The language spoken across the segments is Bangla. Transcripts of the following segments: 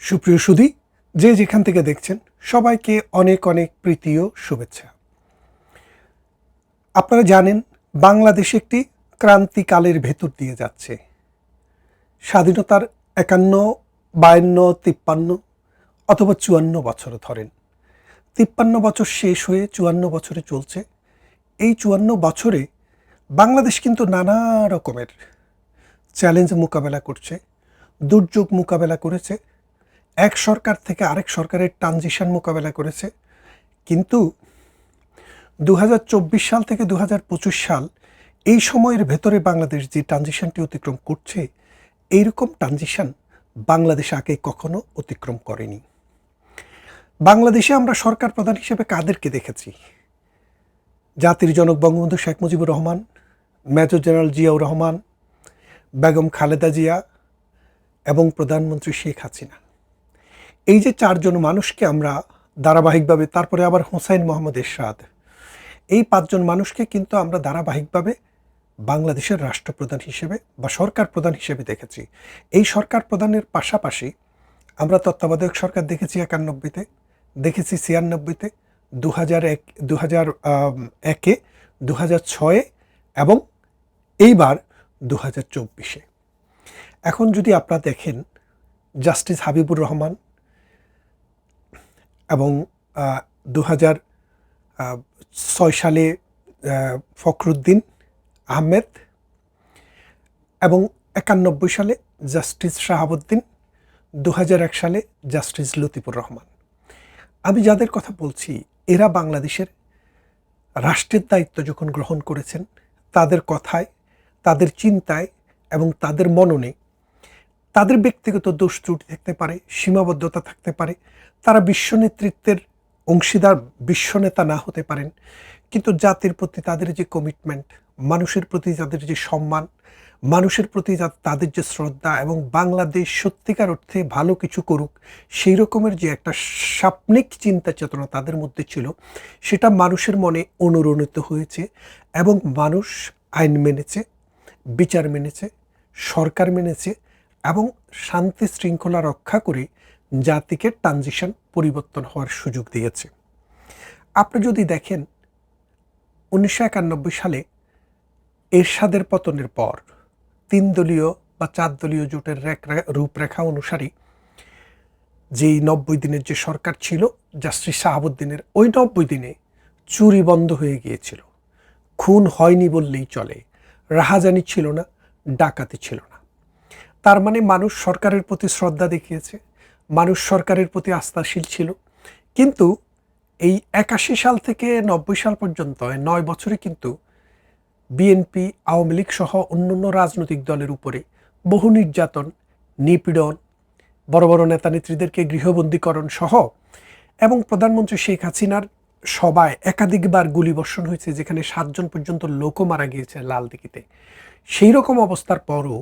সুপ্রিয় সুধী, যে যেখান থেকে দেখছেন সবাইকে অনেক অনেক প্রীতি ও শুভেচ্ছা। আপনারা জানেন বাংলাদেশ একটি ক্রান্তিকালের ভেতর দিয়ে যাচ্ছে। স্বাধীনতার ৫১, ৫২, ৫৩ অথবা ৫৪ বছর ধরেন। ৫৩ বছর শেষ হয়ে ৫৪ বছরে চলছে। এই ৫৪ বছরে বাংলাদেশ কিন্তু নানা রকমের চ্যালেঞ্জ মোকাবেলা করছে, দুর্যোগ মোকাবেলা করেছে, এক সরকার থেকে আরেক সরকারের ট্রানজিশন মোকাবেলা করেছে। কিন্তু ২০২৪ সাল থেকে ২০২৫ সাল এই সময়ের ভেতরে বাংলাদেশ যে ট্রানজিশনটি অতিক্রম করছে, এইরকম ট্রানজিশন বাংলাদেশ আগে কখনো অতিক্রম করেনি। বাংলাদেশে আমরা সরকার প্রধান হিসেবে কাদেরকে দেখেছি? জাতির জনক বঙ্গবন্ধু শেখ মুজিবুর রহমান, মেজর জেনারেল জিয়াউর রহমান, বেগম খালেদা জিয়া এবং প্রধানমন্ত্রী শেখ হাসিনা। এই যে চারজন মানুষকে আমরা ধারাবাহিকভাবে, তারপরে আবার হোসাইন মোহাম্মদ এরশাদ, এই পাঁচজন মানুষকে কিন্তু আমরা ধারাবাহিকভাবে বাংলাদেশের রাষ্ট্রপ্রধান হিসেবে বা সরকার প্রধান হিসেবে দেখেছি। এই সরকার প্রধানের পাশাপাশি আমরা তত্ত্বাবধায়ক সরকার দেখেছি ৯১-তে, দেখেছি ৯৬-তে, ২০০১-এ, ২০০৬-এ এবং এইবার ২০২৪-এ। এখন যদি আপনারা দেখেন, জাস্টিস হাবিবুর রহমান এবং ২০০৬ সালে ফখরুদ্দিন আহমেদ এবং ৯১ সালে জাস্টিস শাহাবুদ্দিন, ২০০১ সালে জাস্টিস লতিফুর রহমান। আমি যাদের কথা বলছি, এরা বাংলাদেশের রাষ্ট্রের দায়িত্ব যখন গ্রহণ করেছেন, তাদের কথায়, তাদের চিন্তায় এবং তাদের মননে তাদের ব্যক্তিগত দোষ ত্রুটি থাকতে পারে, সীমাবদ্ধতা থাকতে পারে, তারা বিশ্ব নেতৃত্বের অংশীদার, বিশ্ব নেতা না হতে পারেন, কিন্তু জাতির প্রতি তাদের যে কমিটমেন্ট, মানুষের প্রতি তাদের যে সম্মান, মানুষের প্রতি তাদের যে শ্রদ্ধা এবং বাংলাদেশ সত্যিকার অর্থে ভালো কিছু করুক, সেই রকমের যে একটা স্বপ্নিক চিন্তা চেতনা তাদের মধ্যে ছিল, সেটা মানুষের মনে অনুরণিত হয়েছে এবং মানুষ আইন মেনেছে, বিচার মেনেছে, সরকার মেনেছে এবং শান্তি শৃঙ্খলা রক্ষা করে জাতিকে ট্রানজিশন পরিবর্তন হওয়ার সুযোগ দিয়েছে। আপনি যদি দেখেন ১৯৯১ সালে এরশাদের পতনের পর ৩ দলীয় বা ৪ দলীয় জোটের রূপরেখা অনুসারে যেই ৯০ দিনের যে সরকার ছিল জাস্টিস শাহাবুদ্দিনের, ওই ৯০ দিনে চুরি বন্ধ হয়ে গিয়েছিল, খুন হয়নি বললেই চলে, রাহাজানি ছিল না, ডাকাতি ছিল না। তার মানে মানুষ সরকারের প্রতি শ্রদ্ধা দেখিয়েছে, মানুষ সরকারের প্রতি আস্থাশীল ছিল। কিন্তু এই ৮১ সাল থেকে ৯০ সাল পর্যন্ত ৯ বছরে কিন্তু বিএনপি, আওয়ামী লীগ সহ অন্যান্য রাজনৈতিক দলের উপরে বহু নির্যাতন, নিপীড়ন, বড় বড় নেতা নেত্রীদেরকে গৃহবন্দীকরণ সহ এবং প্রধানমন্ত্রী শেখ হাসিনার সভায় একাধিকবার গুলিবর্ষণ হয়েছে, যেখানে ৭ জন পর্যন্ত লোকও মারা গিয়েছে লালদিঘিতে। সেই রকম অবস্থার পরও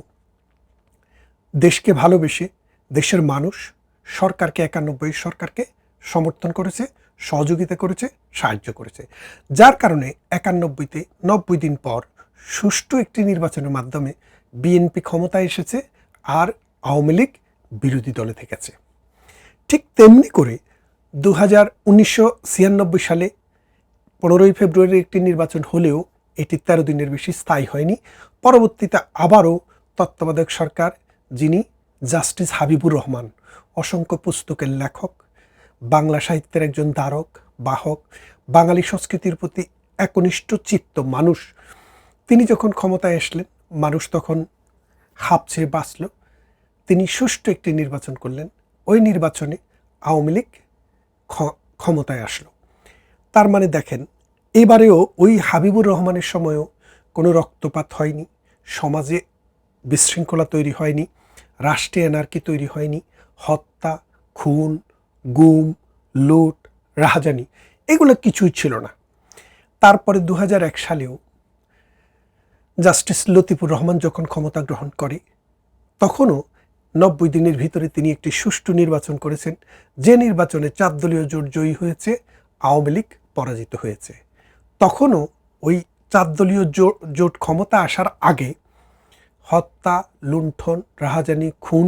দেশকে ভালোবেসে দেশের মানুষ সরকারকে, ৯১ সরকারকে সমর্থন করেছে, সহযোগিতা করেছে, সাহায্য করেছে। যার কারণে ৯১-তে ৯০ দিন পর সুষ্ঠু একটি নির্বাচনের মাধ্যমে বিএনপি ক্ষমতায় এসেছে আর আওয়ামী লীগ বিরোধী দলে থেকেছে। ঠিক তেমনি করে ১৯৯৬ সালে ১৫ই ফেব্রুয়ারির একটি নির্বাচন হলেও এটি ১৩ দিনের বেশি স্থায়ী হয়নি। পরবর্তীতে আবারও তত্ত্বাবধায়ক সরকার, যিনি জাস্টিস হাবিবুর রহমান, অসংখ্য পুস্তকের লেখক, বাংলা সাহিত্যের একজন ধারক বাহক, বাঙালি সংস্কৃতির প্রতি একনিষ্ঠ চিত্ত মানুষ, তিনি যখন ক্ষমতায় আসলেন, মানুষ তখন হাঁপ ছেড়ে বাঁচল। তিনি সুষ্ঠু একটি নির্বাচন করলেন, ওই নির্বাচনে আওয়ামী লীগ ক্ষমতায় আসলো। তার মানে দেখেন, এবারেও ওই হাবিবুর রহমানের সময়ও কোনো রক্তপাত হয়নি, সমাজে বিশৃঙ্খলা তৈরি হয়নি, রাষ্ট্রে এনার্কি তৈরি হয়নি, হত্যা, খুন, গুম, লুট, রাহাজানি এগুলো কিছুই ছিল না। তারপরে ২০০১ সালেও জাস্টিস লতিফুর রহমান যখন ক্ষমতা গ্রহণ করে, তখনও ৯০ দিনের ভিতরে তিনি একটি সুষ্ঠু নির্বাচন করেছেন, যে নির্বাচনে ৪ দলীয় জোট জয়ী হয়েছে, আওয়ামী লীগ পরাজিত হয়েছে। তখনও ওই ৪ দলীয় জোট ক্ষমতা আসার আগে হত্যা, লুণ্ঠন, রাহাজানি, খুন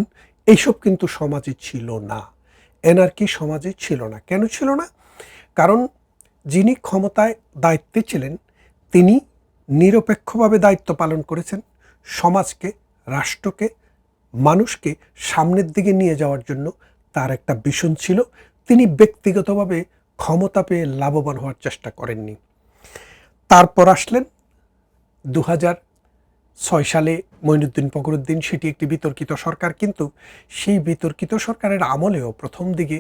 এইসব কিন্তু সমাজে ছিল না, এনার্কি সমাজে ছিল না। কেন ছিল না? কারণ যিনি ক্ষমতায় দায়িত্বে ছিলেন তিনি নিরপেক্ষভাবে দায়িত্ব পালন করেছেন, সমাজকে, রাষ্ট্রকে, মানুষকে সামনের দিকে নিয়ে যাওয়ার জন্য তার একটা ভিশন ছিল। তিনি ব্যক্তিগতভাবে ক্ষমতা পেয়ে লাভবান হওয়ার চেষ্টা করেননি। তারপর আসলেন 2006 সালে মঈনুদ্দিন ফখরুদ্দিন, সেটি একটি বিতর্কিত সরকার, কিন্তু সেই বিতর্কিত সরকারের আমলেও প্রথম দিকে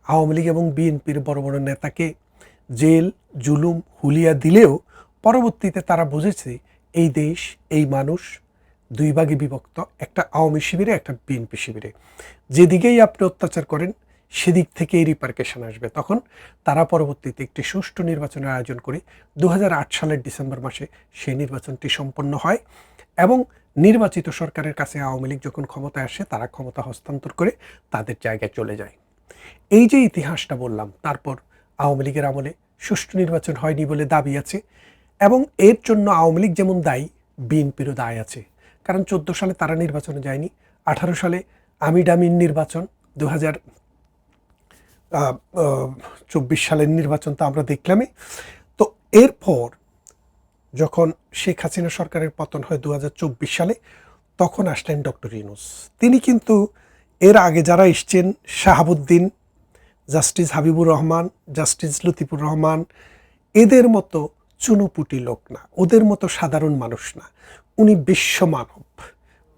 আওয়ামী লীগ এবং বিএনপির বড় বড় নেতাকে জেল, জুলুম, হুলিয়া দিলেও পরবর্তীতে তারা বুঝেছে এই দেশ, এই মানুষ দুই ভাগে বিভক্ত, একটা আওয়ামী শিবিরে, একটা বিএনপি শিবিরে। যেদিকেই আপনি অত্যাচার করেন সেদিক থেকেই রিপারকেশন আসবে। তখন তারা পরবর্তীতে একটি সুষ্ঠু নির্বাচনের আয়োজন করে 2008 সালের ডিসেম্বর মাসে সেই নির্বাচনটি সম্পন্ন হয় এবং নির্বাচিত সরকারের কাছে আওয়ামী লীগ যখন ক্ষমতায় আসে তারা ক্ষমতা হস্তান্তর করে তাদের জায়গায় চলে যায়। এই যে ইতিহাসটা বললাম, তারপর আওয়ামী লীগের আমলে সুষ্ঠু নির্বাচন হয়নি বলে দাবি আছে এবং এর জন্য আওয়ামী লীগ যেমন দায়ী, বিএনপিরও দায় আছে। কারণ 14 সালে তারা নির্বাচনে যায়নি, 18 সালে আমিডামিন নির্বাচন, 2024 সালের নির্বাচন তো আমরা দেখলামই। তো এরপর যখন শেখ হাসিনা সরকারের পতন হয় 2024 সালে, তখন আসলেন ডক্টর ইউনূস। তিনি কিন্তু এর আগে যারা এসছেন, শাহাবুদ্দিন, জাস্টিস হাবিবুর রহমান, জাস্টিস লতিফুর রহমান, এদের মতো চুনোপুটি লোক না, ওদের মতো সাধারণ মানুষ না। উনি বিশ্বমানব,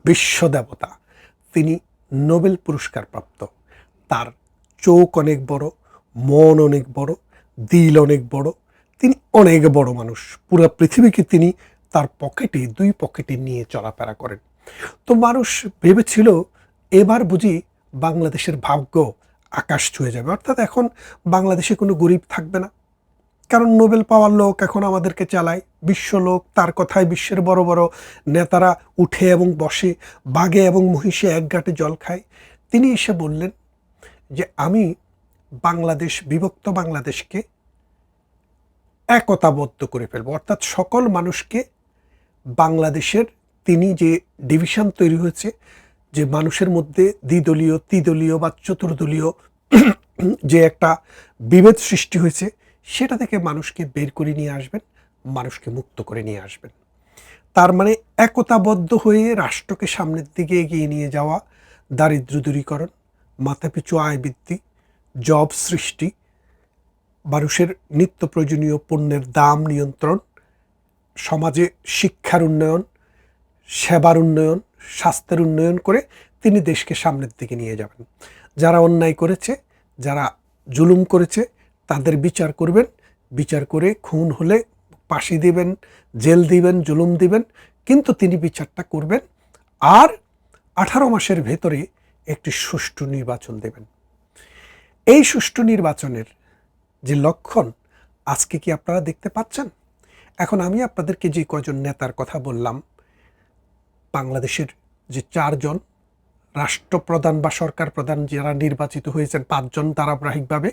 বিশ্বদেবতা। তিনি নোবেল পুরস্কার প্রাপ্ত। তার চোখ অনেক বড়, মন অনেক বড়, দিল অনেক বড়। তিনি অনেক বড় মানুষ। পুরো পৃথিবীকে তিনি তার পকেটে, দুই পকেটে নিয়ে চলাফেরা করেন। তো মানুষ ভেবেছিল এবার বুঝি বাংলাদেশের ভাগ্য আকাশ ছুঁয়ে যাবে, অর্থাৎ এখন বাংলাদেশে কোনো গরিব থাকবে না। কারণ নোবেল পাওয়ার লোক এখন আমাদেরকে চালায়, বিশ্ব লোক, তার কথায় বিশ্বের বড় বড় নেতারা উঠে এবং বসে, বাঘে এবং মহিষে এক ঘাটে জল খায়। তিনি এসে বললেন যে আমি বাংলাদেশ, বিভক্ত বাংলাদেশকে একতাবদ্ধ করে ফেলবো, অর্থাৎ সকল মানুষকে বাংলাদেশের, তিনি যে ডিভিশন তৈরি হয়েছে, যে মানুষের মধ্যে দ্বিদলীয়, ত্রিদলীয় বা চতুর্দলীয় যে একটা বিভেদ সৃষ্টি হয়েছে, সেটা থেকে মানুষকে বের করে নিয়ে আসবেন, মানুষকে মুক্ত করে নিয়ে আসবেন। তার মানে একতাবদ্ধ হয়ে রাষ্ট্রকে সামনের দিকে এগিয়ে নিয়ে যাওয়া, দারিদ্র্য দূরীকরণ, মাথাপিছু আয় বৃদ্ধি, জব সৃষ্টি, মানুষের নিত্য প্রয়োজনীয় পণ্যের দাম নিয়ন্ত্রণ, সমাজে শিক্ষার উন্নয়ন, সেবার উন্নয়ন, স্বাস্থ্যের উন্নয়ন করে তিনি দেশকে সামনের দিকে নিয়ে যাবেন। যারা অন্যায় করেছে, যারা জুলুম করেছে তাদের বিচার করবেন, বিচার করে খুন হলে ফাঁসি দিবেন, জেল দিবেন, জুলুম দিবেন, কিন্তু তিনি বিচারটা করবেন আর 18 মাসের ভেতরে একটি সুষ্ঠু নির্বাচন দেবেন। এই সুষ্ঠু নির্বাচনের যে লক্ষণ আজকে কি আপনারা দেখতে পাচ্ছেন? এখন আমি আপনাদেরকে যে কয়জন নেতার কথা বললাম, বাংলাদেশের যে 4 জন রাষ্ট্রপ্রধান বা সরকার প্রধান যারা নির্বাচিত হয়েছেন, 5 জন ধারাবাহিকভাবে,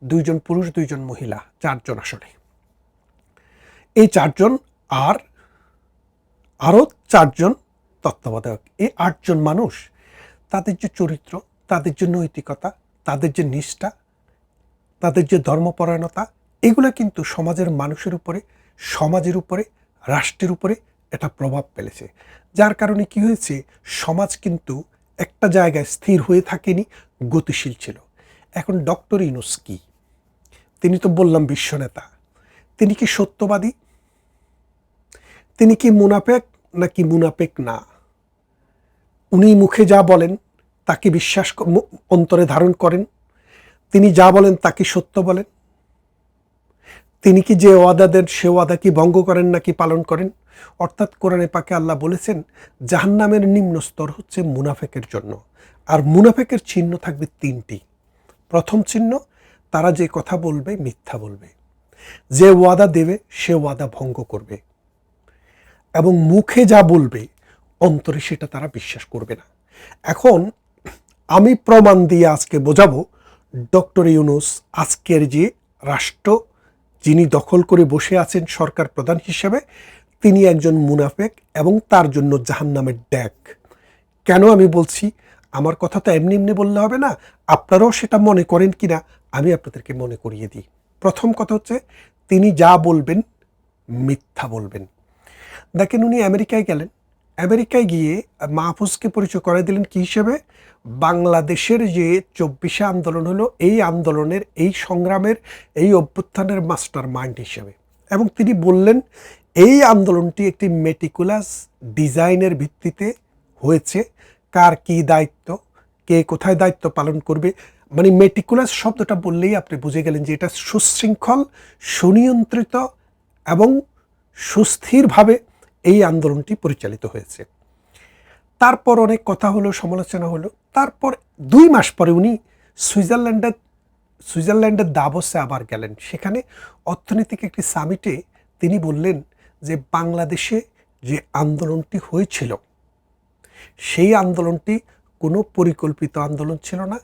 2 জন পুরুষ, 2 জন মহিলা, 4 জন আসলে। এই 4 জন আর আরও 4 জন তত্ত্বাবধায়ক। এই 8 জন মানুষ, তাদের যে চরিত্র, তাদের যে নৈতিকতা, তাদের যে নিষ্ঠা, তাদের যে ধর্মপরায়ণতা, এগুলো কিন্তু সমাজের মানুষের উপরে, সমাজের উপরে, রাষ্ট্রের উপরে এটা প্রভাব ফেলেছে। যার কারণে কি হয়েছে, সমাজ কিন্তু একটা জায়গায় স্থির হয়ে থাকেনি, গতিশীল ছিল। এখন ডক্টর ইউনূস কি? তিনি তো বললাম বিশ্বনেতা। তিনি কি সত্যবাদী? তিনি কি মুনাফেক নাকি মুনাফেক না? উনি মুখে যা বলেন তাকে বিশ্বাস, অন্তরে ধারণ করেন? তিনি যা বলেন তাকে সত্য বলেন? তিনি কি যে ওয়াদা দেন সে ওয়াদা কি ভঙ্গ করেন নাকি পালন করেন? অর্থাৎ কোরআনে পাকে আল্লাহ বলেছেন জাহান্নামের নিম্ন স্তর হচ্ছে মুনাফেকের জন্য। আর মুনাফেকের চিহ্ন থাকবে 3টি। প্রথম চিহ্ন, তারা যে কথা বলবে মিথ্যা বলবে, যে ওয়াদা দেবে সে ওয়াদা ভঙ্গ করবে, এবং মুখে যা বলবে অন্তরে সেটা তারা বিশ্বাস করবে না। এখন আমি প্রমাণ দিয়ে আজকে বোঝাবো ডক্টর ইউনূস আজকের যে রাষ্ট্র যিনি দখল করে বসে আছেন সরকার প্রধান হিসেবে, তিনি একজন মুনাফেক এবং তার জন্য জাহান্নামের ড্যাক। কেন আমি বলছি? আমার কথা তো এমনি এমনি বললে হবে না, আপনারাও সেটা মনে করেন কিনা আমি আপনাদেরকে মনে করিয়ে দিই। প্রথম কথা হচ্ছে, তিনি যা বলবেন মিথ্যা বলবেন। দেখেন, উনি আমেরিকায় গেলেন, আমেরিকায় গিয়ে মাহফুজকে পরিচয় করে দিলেন কি হিসেবে? বাংলাদেশের যে 24শে আন্দোলন হলো, এই আন্দোলনের, এই সংগ্রামের, এই অভ্যুত্থানের মাস্টার মাইন্ড হিসেবে। এবং তিনি বললেন এই আন্দোলনটি একটি মেটিকুলাস ডিজাইনের ভিত্তিতে হয়েছে। কার কি দায়িত্ব, কে কোথায় দায়িত্ব পালন করবে, মানে মেটিকুলাস শব্দটা বললেই আপনি বুঝে গেলেন যে এটা সুশৃঙ্খল, সুনিয়ন্ত্রিত এবং সুস্থিরভাবে এই আন্দোলনটি পরিচালিত হয়েছে। তারপর অনেক কথা হলো, সমালোচনা হলো। তারপর 2 মাস পরে উনি সুইজারল্যান্ডের দাভোসে আবার গেলেন। সেখানে অর্থনৈতিক একটি সামিটে তিনি বললেন যে বাংলাদেশে যে আন্দোলনটি হয়েছিল, সেই আন্দোলনটি কোনো পরিকল্পিত আন্দোলন ছিল না,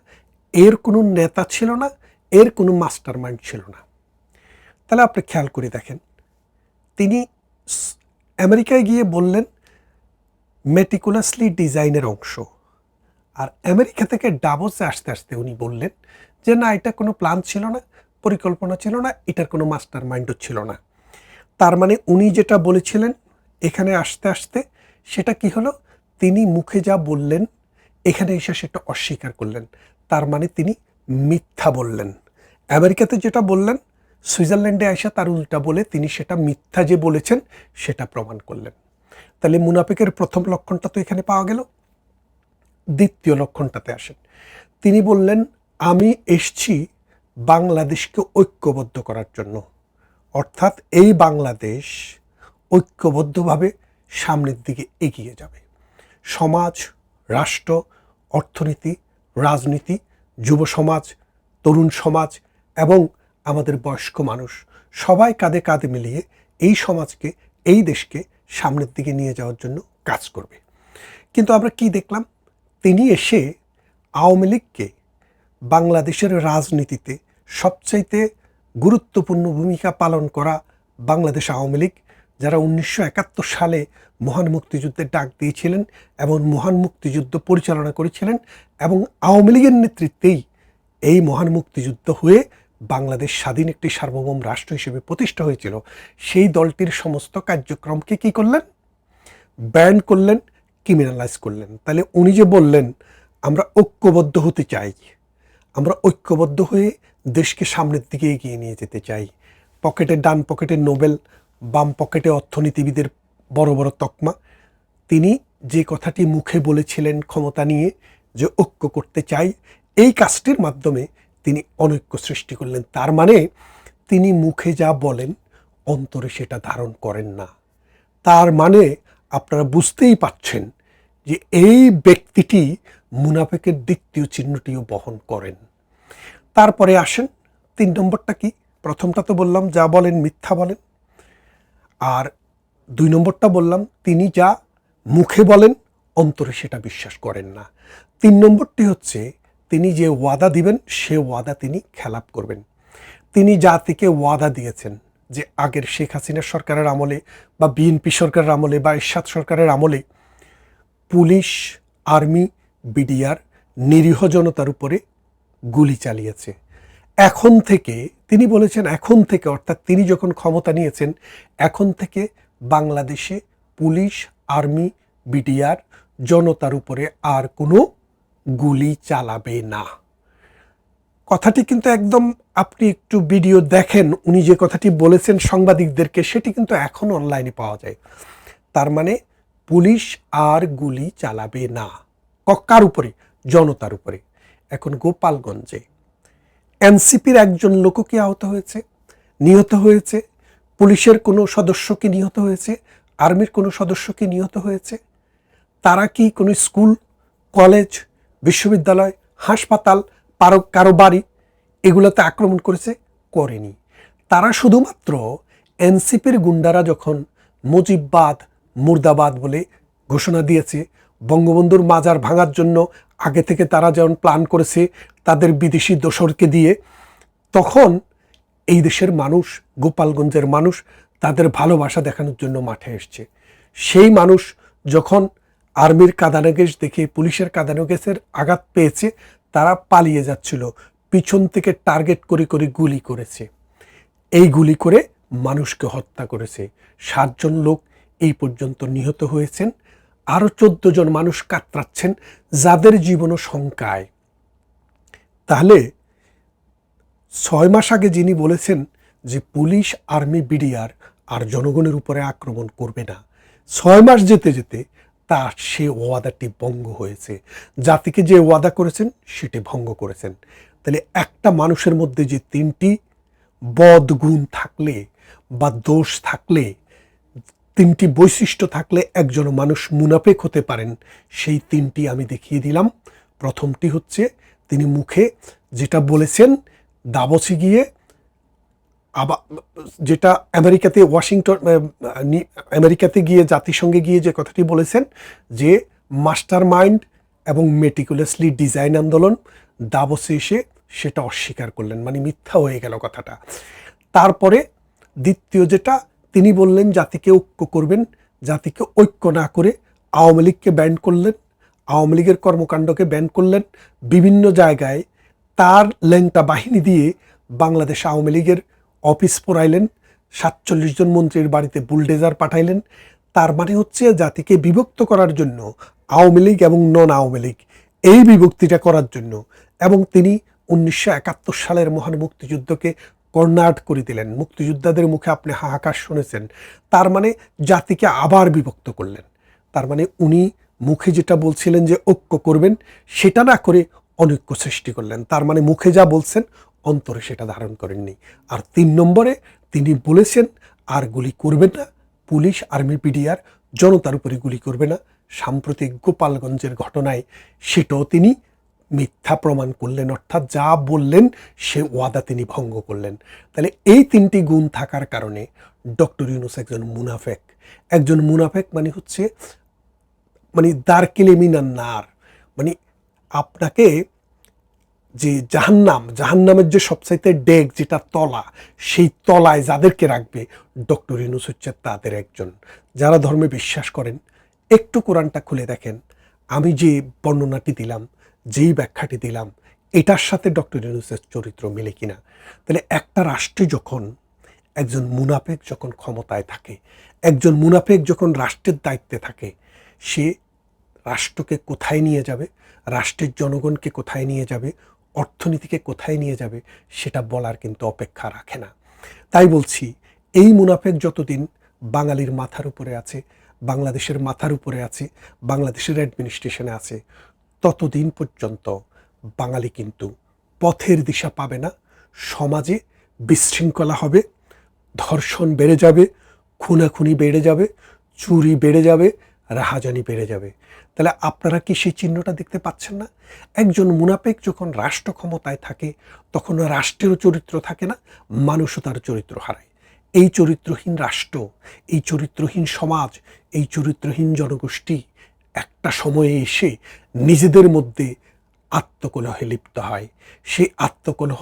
এর কোনো নেতা ছিল না, এর কোনো মাস্টার মাইন্ড ছিল না। তাহলে আপনি খেয়াল করে দেখেন, তিনি আমেরিকায় গিয়ে বললেন মেটিকুলাসলি ডিজাইনের অংশ, আর আমেরিকা থেকে ডাভোসে আসতে আসতে উনি বললেন যে না, এটা কোনো প্ল্যান ছিল না, পরিকল্পনা ছিল না, এটার কোনো মাস্টার মাইন্ডও ছিল না। তার মানে উনি যেটা বলেছিলেন এখানে আসতে আসতে সেটা কি হলো? তিনি মুখে যা বললেন এখানে এসে সেটা অস্বীকার করলেন। তার মানে তিনি মিথ্যা বললেন। আমেরিকাতে যেটা বললেন, সুইজারল্যান্ডে আসা তার উল্টা বলে তিনি সেটা মিথ্যা যে বলেছেন সেটা প্রমাণ করলেন। তাহলে মুনাফিকের প্রথম লক্ষণটা তো এখানে পাওয়া গেল। দ্বিতীয় লক্ষণটাতে আসেন। তিনি বললেন আমি এসছি বাংলাদেশকে ঐক্যবদ্ধ করার জন্য, অর্থাৎ এই বাংলাদেশ ঐক্যবদ্ধভাবে সামনের দিকে এগিয়ে যাবে। সমাজ, রাষ্ট্র, অর্থনীতি, রাজনীতি, যুব সমাজ, তরুণ সমাজ এবং আমাদের বয়স্ক মানুষ সবাই কাঁধে কাঁধে মিলিয়ে এই সমাজকে, এই দেশকে সামনের দিকে নিয়ে যাওয়ার জন্য কাজ করবে। কিন্তু আমরা কি দেখলাম? তিনি এসে আওয়ামী লীগকে বাংলাদেশের রাজনীতিতে সবচাইতে গুরুত্বপূর্ণ ভূমিকা পালন করা বাংলাদেশ আওয়ামী লীগ, যারা 1971 সালে মহান মুক্তিযুদ্ধের ডাক দিয়েছিলেন এবং মহান মুক্তিযুদ্ধ পরিচালনা করেছিলেন, এবং আওয়ামী লীগের নেতৃত্বেই এই মহান মুক্তিযুদ্ধ হয়ে বাংলাদেশ স্বাধীন একটি সার্বভৌম রাষ্ট্র হিসেবে প্রতিষ্ঠা হয়েছিল, সেই দলটির সমস্ত কার্যক্রমকে কি করলেন? ব্যান করলেন, ক্রিমিনালাইজ করলেন। তাহলে উনি যে বললেন আমরা ঐক্যবদ্ধ হতে চাই, আমরা ঐক্যবদ্ধ হয়ে দেশকে সামনের দিকে এগিয়ে নিয়ে যেতে চাই, পকেটে, ডান পকেটে নোবেল, বাম পকেটে অর্থনীতিবিদের বড় বড় তকমা, তিনি যে কথাটি মুখে বলেছিলেন ক্ষমতা নিয়ে যে ঐক্য করতে চাই, এই কাজটির মাধ্যমে তিনি অনৈক্য সৃষ্টি করলেন। তার মানে তিনি মুখে যা বলেন অন্তরে সেটা ধারণ করেন না। তার মানে আপনারা বুঝতেই পাচ্ছেন যে এই ব্যক্তিটি মুনাফিকের দ্বিতীয় চিহ্নটিও বহন করেন। তারপরে আসেন 3 নম্বরটা কি? প্রথমটা তো বললাম যা বলেন মিথ্যা বলেন, আর 2 নম্বরটা বললাম তিনি যা মুখে বলেন অন্তরে সেটা বিশ্বাস করেন না। 3 নম্বরটি হচ্ছে তিনি যে ওয়াদা দিবেন সে ওয়াদা তিনি খেলাপ করবেন। তিনি জাতিকে ওয়াদা দিয়েছেন যে আগের শেখ হাসিনা সরকারের আমলে বা বিএনপি সরকারের আমলে বা এরশাদ সরকারের আমলে পুলিশ, আর্মি, বিডিআর নিরীহ জনতার উপরে গুলি চালিয়েছে। এখন থেকে তিনি বলেছেন, এখন থেকে, অর্থাৎ তিনি যখন ক্ষমতা নিয়েছেন, এখন থেকে বাংলাদেশে পুলিশ, আর্মি, বিডিআর জনতার উপরে আর কোনো গুলি চালাবে না। কথাটি কিন্তু একদম, আপনি একটু ভিডিও দেখেন, উনি যে কথাটি বলেছেন সাংবাদিকদেরকে, সেটি কিন্তু এখন অনলাইনে পাওয়া যায়। তার মানে পুলিশ আর গুলি চালাবে না। কার উপরে? জনতার উপরে। এখন গোপালগঞ্জে এনসিপির একজন লোক কি আহত হয়েছে, নিহত হয়েছে, পুলিশের কোনো সদস্য কি নিহত হয়েছে, আর্মির কোনো সদস্য কি নিহত হয়েছে? তারা কি কোনো স্কুল, কলেজ, বিশ্ববিদ্যালয়, হাসপাতাল, কারো বাড়ি এগুলোতে আক্রমণ করেছে? করেনি। তারা শুধুমাত্র এনসিপির গুন্ডারা যখন মুজিববাদ, মুর্দাবাদ বলে ঘোষণা দিয়েছে, বঙ্গবন্ধুর মাজার ভাঙার জন্য আগে থেকে তারা যেমন প্ল্যান করেছে তাদের বিদেশি দোসরকে দিয়ে, তখন এই দেশের মানুষ, গোপালগঞ্জের মানুষ তাদের ভালোবাসা দেখানোর জন্য মাঠে এসছে। সেই মানুষ যখন আর্মির কাঁদানে গ্যাস দেখে, পুলিশের কাঁদানে গ্যাসের আঘাত পেয়েছে, তারা পালিয়ে যাচ্ছিল, পিছন থেকে টার্গেট করে করে গুলি করেছে। এই গুলি করে মানুষকে হত্যা করেছে। 7 জন লোক এই পর্যন্ত নিহত হয়েছেন, আরও 14 জন মানুষ কাতরাচ্ছেন, যাদের জীবনও শঙ্কায়। তাহলে 6 মাস আগে যিনি বলেছেন যে পুলিশ, আর্মি, বিডিআর আর জনগণের উপরে আক্রমণ করবে না, 6 মাস যেতে যেতে তার সে ওয়াদাটি ভঙ্গ হয়েছে। জাতিকে যে ওয়াদা করেছেন সেটি ভঙ্গ করেছেন। তাহলে একটা মানুষের মধ্যে যে 3টি বদগুণ থাকলে বা দোষ থাকলে, 3টি বৈশিষ্ট্য থাকলে একজন মানুষ মুনাফেক হতে পারেন, সেই 3টি আমি দেখিয়ে দিলাম। প্রথমটি হচ্ছে, তিনি মুখে যেটা বলেছেন দাভোসে গিয়ে, আবার যেটা আমেরিকাতে আমেরিকাতে গিয়ে, জাতিসংঘে গিয়ে যে কথাটি বলেছেন যে মাস্টার মাইন্ড এবং মেটিকুলাসলি ডিজাইন আন্দোলন, দাভোসে এসে সেটা অস্বীকার করলেন, মানে মিথ্যা হয়ে গেল কথাটা। তারপরে দ্বিতীয় যেটা, তিনি বললেন জাতিকে ঐক্য করবেন, জাতিকে ঐক্য না করে আওয়ামী লীগকে ব্যান করলেন, আওয়ামী লীগের কর্মকাণ্ডকে ব্যান করলেন, বিভিন্ন জায়গায় তার ল্যাংটা বাহিনী দিয়ে বাংলাদেশ আওয়ামী লীগের অফিস পোড়াইলেন, 47 জন মন্ত্রীর বাড়িতে বুলডেজার পাঠাইলেন। তার মানে হচ্ছে জাতিকে বিভক্ত করার জন্য, আওয়ামী লীগ এবং নন আওয়ামী লীগ এই বিভক্তিটা করার জন্য। এবং তিনি 1971 সালের মহান মুক্তিযুদ্ধকে কর্নাট করে দিলেন। মুক্তিযোদ্ধাদের মুখে আপনি হাহাকার শুনেছেন। তার মানে জাতিকে আবার বিভক্ত করলেন। তার মানে উনি মুখে যেটা বলছিলেন যে ঐক্য করবেন, সেটা না করে অনৈক্য সৃষ্টি করলেন। তার মানে মুখে যা বলছেন অন্তরে সেটা ধারণ করেননি। আর 3 নম্বরে তিনি বলেছেন আর গুলি করবেন না, পুলিশ, আর্মি, বিডিআর জনতার উপরে গুলি করবে না। সাম্প্রতিক গোপালগঞ্জের ঘটনায় সেটাও তিনি মিথ্যা প্রমাণ করলেন, অর্থাৎ যা বললেন সে ওয়াদা তিনি ভঙ্গ করলেন। তাহলে এই 3টি গুণ থাকার কারণে ডক্টর ইউনূস একজন মুনাফেক। একজন মুনাফেক মানে হচ্ছে, মানে দারকিলে মিনান নার, মানে আপনাকে যে জাহান্নামের যে সবচাইতে ডেক, যেটা তলা, সেই তলায় যাদেরকে রাখবে ডক্টর ইউনূস হচ্ছে তাদের একজন। যারা ধর্মে বিশ্বাস করেন একটু কোরআনটা খুলে দেখেন, আমি যে বর্ণনাটি দিলাম, যেই ব্যাখ্যাটি দিলাম, এটার সাথে ডক্টর ইউনূসের চরিত্র মেলে কিনা। তাহলে একটা রাষ্ট্রে যখন একজন মুনাফেক যখন ক্ষমতায় থাকে, একজন মুনাফেক যখন রাষ্ট্রের দায়িত্বে থাকে, সে রাষ্ট্রকে কোথায় নিয়ে যাবে, রাষ্ট্রের জনগণকে কোথায় নিয়ে যাবে, অর্থনীতিকে কোথায় নিয়ে যাবে, সেটা বলার কিন্তু অপেক্ষা রাখে না। তাই বলছি, এই মুনাফেক যতদিন বাঙালির মাথার উপরে আছে, বাংলাদেশের মাথার উপরে আছে, বাংলাদেশের অ্যাডমিনিস্ট্রেশনে আছে, ততদিন পর্যন্ত বাঙালি কিন্তু পথের দিশা পাবে না। সমাজে বিশৃঙ্খলা হবে, ধর্ষণ বেড়ে যাবে, খুনাখুনি বেড়ে যাবে, চুরি বেড়ে যাবে, রাহাজানি বেড়ে যাবে। তাহলে আপনারা কি সেই চিহ্নটা দেখতে পাচ্ছেন না? একজন মুনাফেক যখন রাষ্ট্র ক্ষমতায় থাকে, তখন রাষ্ট্রেরও চরিত্র থাকে না, মানুষও তার চরিত্র হারায়। এই চরিত্রহীন রাষ্ট্র, এই চরিত্রহীন সমাজ, এই চরিত্রহীন জনগোষ্ঠী একটা সময়ে এসে নিজেদের মধ্যে আত্মকলহে লিপ্ত হয়। সেই আত্মকলহ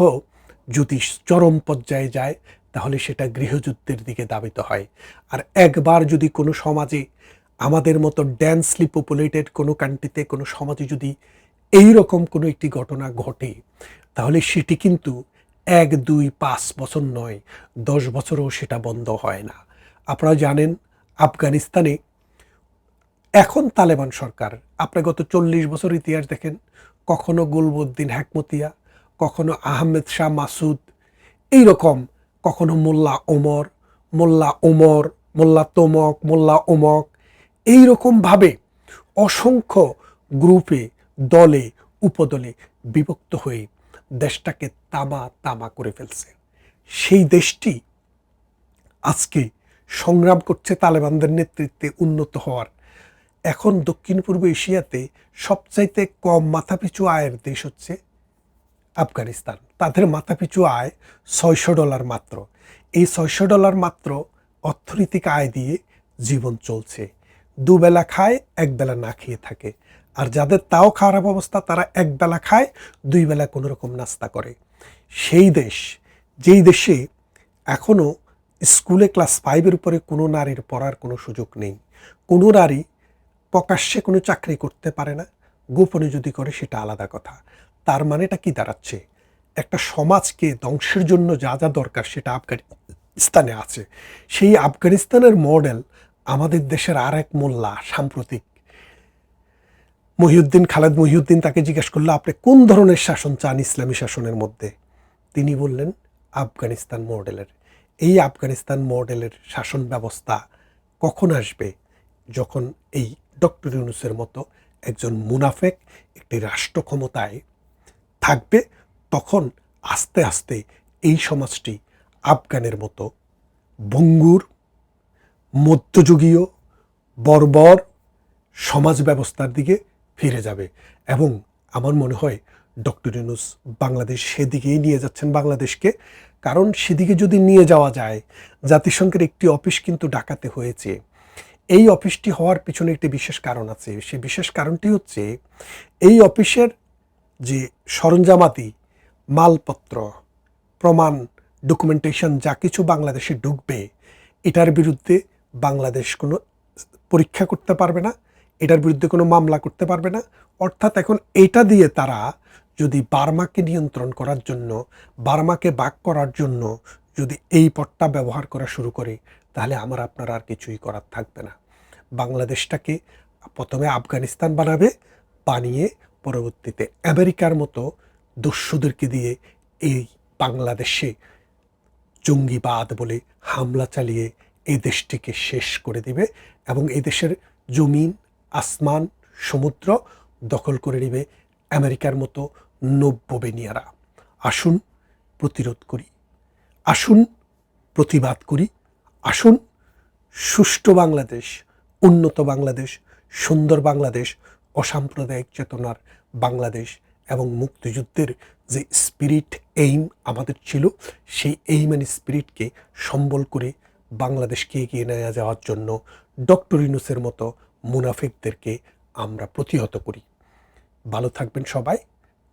যদি চরম পর্যায়ে যায়, তাহলে সেটা গৃহযুদ্ধের দিকে ধাবিত হয়। আর একবার যদি কোনো সমাজে, আমাদের মতো ডেন্সলি পপুলেটেড কোনো কান্ট্রিতে, কোনো সমাজে যদি এই রকম কোনো একটি ঘটনা ঘটে, তাহলে সেটি কিন্তু 1, 2, 5 বছর নয়, 10 বছরও সেটা বন্ধ হয় না। আপনারা জানেন আফগানিস্তানে এখন তালেবান সরকার, আপনি গত 40 বছর ইতিহাস দেখেন, কখনো গুলবুদ্দিন হেকমতিয়া, কখনো আহমেদ শাহ মাসুদ, এইরকম, কখনো মোল্লা ওমর, মোল্লা তোমক, মোল্লা ওমক, এইরকমভাবে অসংখ্য গ্রুপে, দলে, উপদলে বিভক্ত হয়ে দেশটাকে তামা তামা করে ফেলছে। সেই দেশটি আজকে সংগ্রাম করছে তালেবানদের নেতৃত্বে উন্নত হওয়ার। এখন দক্ষিণ পূর্ব এশিয়াতে সবচাইতে কম মাথাপিছু আয়ের দেশ হচ্ছে আফগানিস্তান। তাদের মাথাপিছু আয় $600 মাত্র। এই $600 মাত্র অর্থনৈতিক আয় দিয়ে জীবন চলছে। দুবেলা খায়, একবেলা না খেয়ে থাকে। আর যাদের তাও খারাপ অবস্থা, তারা একবেলা খায়, 2 বেলা কোনো রকম নাস্তা করে। সেই দেশ, যেই দেশে এখনও স্কুলে ক্লাস 5-এর উপরে কোনো নারীর পড়ার কোনো সুযোগ নেই, কোনো নারী প্রকাশ্যে কোনো চাকরি করতে পারে না, গোপনে যদি করে সেটা আলাদা কথা। তার মানেটা কি দাঁড়াচ্ছে? একটা সমাজকে ধ্বংসের জন্য যা যা দরকার সেটা আফগানিস্তানে আছে। সেই আফগানিস্তানের মডেল আমাদের দেশের আর এক মোল্লা সাম্প্রতিক খালেদ মহিউদ্দিন, তাকে জিজ্ঞেস করলো আপনি কোন ধরনের শাসন চান ইসলামী শাসনের মধ্যে? তিনি বললেন আফগানিস্তান মডেলের। এই আফগানিস্তান মডেলের শাসন ব্যবস্থা কখন আসবে? যখন এই ডক্টর ইউনূসের মতো একজন মুনাফেক একটি রাষ্ট্র ক্ষমতায় থাকবে, তখন আস্তে আস্তে এই সমাজটি আফগানের মতো ভঙ্গুর, মধ্যযুগীয়, বর্বর সমাজ ব্যবস্থার দিকে ফিরে যাবে। এবং আমার মনে হয় ডক্টর ইউনূস বাংলাদেশ সেদিকেই নিয়ে যাচ্ছেন বাংলাদেশকে। কারণ সেদিকে যদি নিয়ে যাওয়া যায়, জাতিসংঘের একটি অফিস কিন্তু ডাকাতে হয়েছে। এই অফিসটি হওয়ার পিছনে একটি বিশেষ কারণ আছে। সেই বিশেষ কারণটি হচ্ছে এই অফিসের যে সরঞ্জামাদি, মালপত্র, প্রমাণ, ডকুমেন্টেশন যা কিছু বাংলাদেশে ঢুকবে, এটার বিরুদ্ধে বাংলাদেশ কোনো পরীক্ষা করতে পারবে না, এটার বিরুদ্ধে কোনো মামলা করতে পারবে না। অর্থাৎ এখন এটা দিয়ে তারা যদি বার্মাকে নিয়ন্ত্রণ করার জন্য, বার্মাকে বাক করার জন্য যদি এই পথটা ব্যবহার করা শুরু করে, তাহলে আমার আপনার আর কিছুই করার থাকবে না। বাংলাদেশটাকে প্রথমে আফগানিস্তান বানাবে, বানিয়ে পরবর্তীতে আমেরিকার মতো দস্যুদেরকে দিয়ে এই বাংলাদেশে জঙ্গিবাদ বলে হামলা চালিয়ে এই দেশটিকে শেষ করে দিবে এবং এই দেশের জমিন, আসমান, সমুদ্র দখল করে নেবে আমেরিকার মতো নব্যবেনিয়ারা। আসুন প্রতিরোধ করি, আসুন প্রতিবাদ করি, আসুন সুষ্ঠু বাংলাদেশ, উন্নত বাংলাদেশ, সুন্দর বাংলাদেশ, অসাম্প্রদায়িক চেতনার বাংলাদেশ এবং মুক্তিযুদ্ধের যে স্পিরিট, এইম আমাদের ছিল, সেই এইম অ্যান্ড স্পিরিটকে সম্বল করে বাংলাদেশকে এগিয়ে নিয়ে যাওয়ার জন্য ডক্টর ইউনূসের মতো মুনাফিকদেরকে আমরা প্রতিহত করি। ভালো থাকবেন সবাই।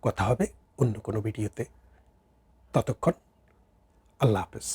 কথা হবে অন্য কোনো ভিডিওতে। ততক্ষণ আল্লাহ হাফেজ।